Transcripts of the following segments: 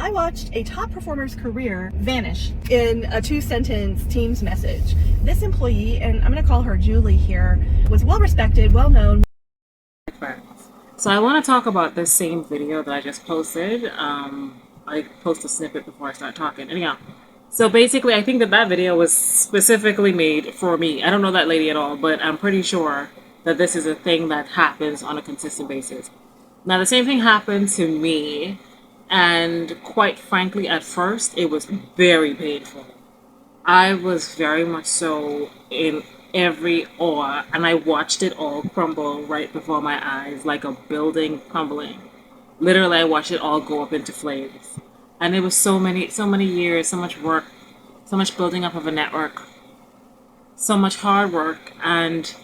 I watched a top performer's career vanish in a 2-sentence Teams message. This employee, and I'm going to call her Julie here, was well respected, well known. So I want to talk about this same video that I just posted. I post a snippet before I start talking. Anyhow, so basically, I think that that video was specifically made for me. I don't know that lady at all, but I'm pretty sure that this is a thing that happens on a consistent basis. Now, the same thing happened to me, and quite frankly, at first, it was very painful. I was very much so in every awe, and I watched it all crumble right before my eyes like a building crumbling. Literally, I watched it all go up into flames. And it was so many years, so much work, so much building up of a network, so much hard work, and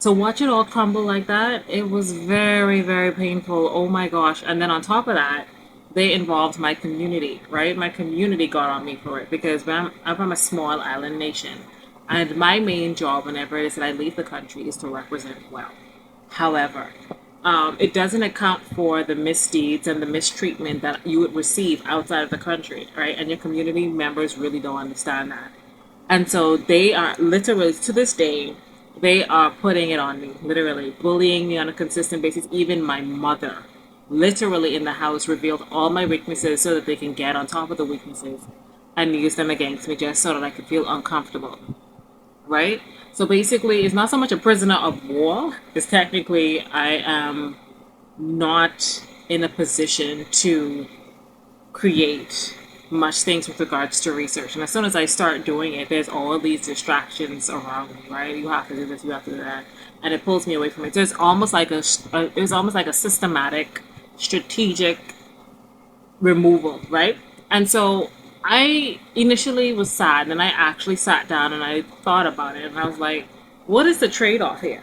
to watch it all crumble like that, it was very, very painful. Oh my gosh. And then on top of that, they involved my community, right? My community got on me for it because I'm from a small island nation. And my main job whenever it is that I leave the country is to represent well. However, it doesn't account for the misdeeds and the mistreatment that you would receive outside of the country, right? And your community members really don't understand that. And so they are literally, to this day, they are putting it on me, literally bullying me on a consistent basis. Even my mother, literally in the house, revealed all my weaknesses so that they can get on top of the weaknesses and use them against me just so that I could feel uncomfortable, right? So basically, it's not so much a prisoner of war, it's technically I am not in a position to create much things with regards to research. And as soon as I start doing it, there's all these distractions around me, right? You have to do this, you have to do that, and it pulls me away from it. So it's almost like it's almost like a systematic, strategic removal, right? And so I initially was sad, and I actually sat down and I thought about it, and I was like, what is the trade-off here?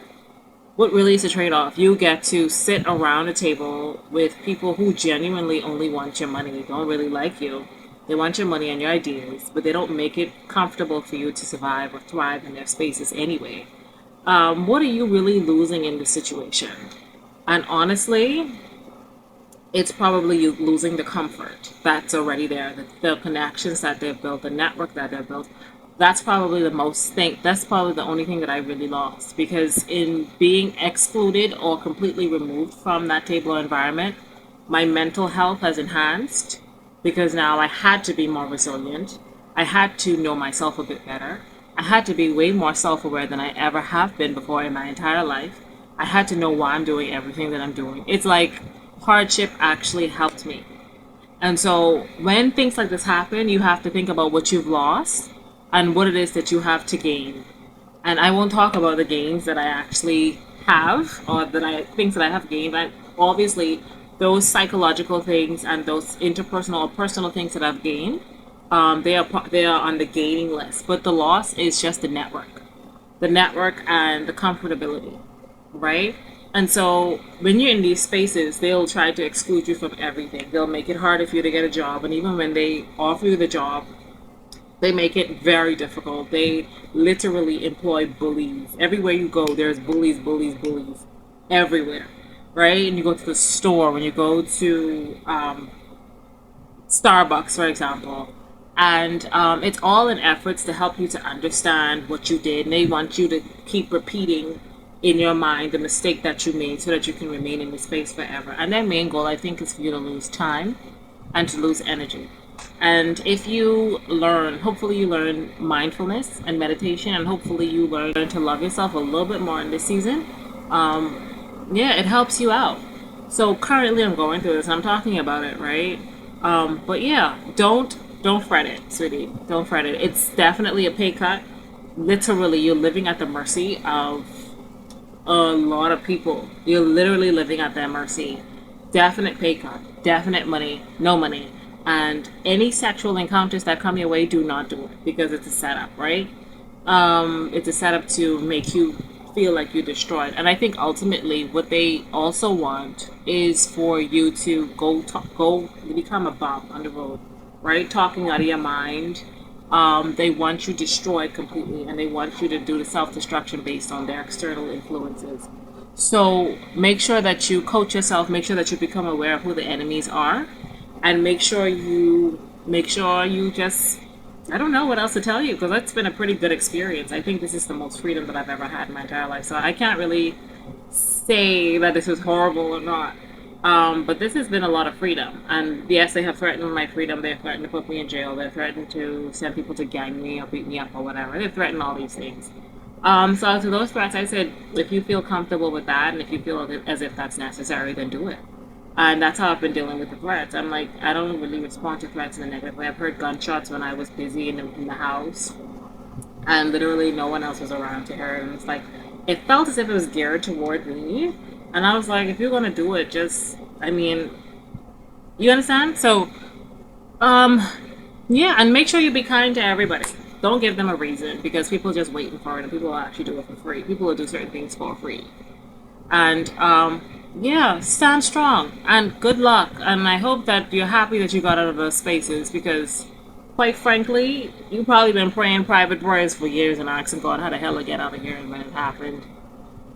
What really is the trade-off? You get to sit around a table with people who genuinely only want your money, don't really like you. They want your money and your ideas, but they don't make it comfortable for you to survive or thrive in their spaces anyway. What are you really losing in this situation? And honestly, it's probably you losing the comfort that's already there, the connections that they've built, the network that they've built. That's probably the most thing. That's probably the only thing that I really lost because in being excluded or completely removed from that table or environment, my mental health has enhanced because now I had to be more resilient. I had to know myself a bit better. I had to be way more self-aware than I ever have been before in my entire life. I had to know why I'm doing everything that I'm doing. It's like hardship actually helped me. And so when things like this happen, you have to think about what you've lost and what it is that you have to gain. And I won't talk about the gains that I actually have or that I things that I have gained. I obviously those psychological things and those interpersonal or personal things that I've gained, they are on the gaining list. But the loss is just the network and the comfortability, right? And so when you're in these spaces, they'll try to exclude you from everything. They'll make it harder for you to get a job, and even when they offer you the job, they make it very difficult. They literally employ bullies. Everywhere you go, there's bullies, bullies, bullies everywhere, right? And you go to the store, when you go to Starbucks, for example, and it's all in efforts to help you to understand what you did. And they want you to keep repeating in your mind the mistake that you made so that you can remain in the space forever. And their main goal, I think, is for you to lose time and to lose energy. And if you learn, hopefully you learn mindfulness and meditation, and hopefully you learn to love yourself a little bit more in this season, yeah, it helps you out. So currently I'm going through this and I'm talking about it, right? But yeah, don't fret it, sweetie. Don't fret it. It's definitely a pay cut. Literally, you're living at the mercy of a lot of people. You're literally living at their mercy. Definite pay cut, definite money, no money. And any sexual encounters that come your way, do not do it because it's a setup, right? It's a setup to make you feel like you're destroyed. And I think ultimately what they also want is for you to go become a bum on the road, right? Talking out of your mind. They want you destroyed completely, and they want you to do the self-destruction based on their external influences. So make sure that you coach yourself, make sure that you become aware of who the enemies are, and make sure you just, I don't know what else to tell you, because that's been a pretty good experience. I think this is the most freedom that I've ever had in my entire life. So I can't really say that this was horrible or not. But this has been a lot of freedom. And yes, they have threatened my freedom. They've threatened to put me in jail. They've threatened to send people to gang me or beat me up or whatever. They've threatened all these things. So to those threats, I said, if you feel comfortable with that and if you feel as if that's necessary, then do it. And that's how I've been dealing with the threats. I'm like, I don't really respond to threats in a negative way. I've heard gunshots when I was busy in the house, and literally no one else was around to hear it. And it's like, it felt as if it was geared toward me. And I was like, if you're gonna do it, just, I mean, you understand? So, yeah, and make sure you be kind to everybody. Don't give them a reason, because people are just waiting for it, and people will actually do it for free. People will do certain things for free. And yeah, stand strong and good luck. And I hope that you're happy that you got out of those spaces, because quite frankly, you've probably been praying private prayers for years and asking God how the hell to get out of here, and when it happened,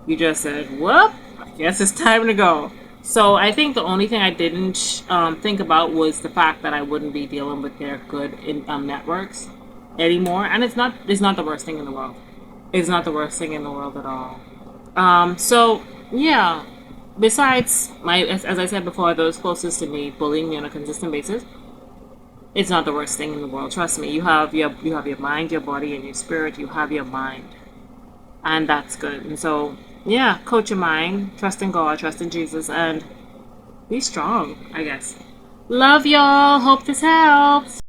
you just said, whoop, I guess it's time to go. So I think the only thing I didn't think about was the fact that I wouldn't be dealing with their good networks anymore. And it's not the worst thing in the world. It's not the worst thing in the world at all. So yeah, besides as I said before, those closest to me bullying me on a consistent basis, it's not the worst thing in the world. Trust me. You have your mind, your body, and your spirit. You have your mind, and that's good. And so yeah, coach your mind, trust in God, trust in Jesus, and be strong, I guess. Love y'all. Hope this helps.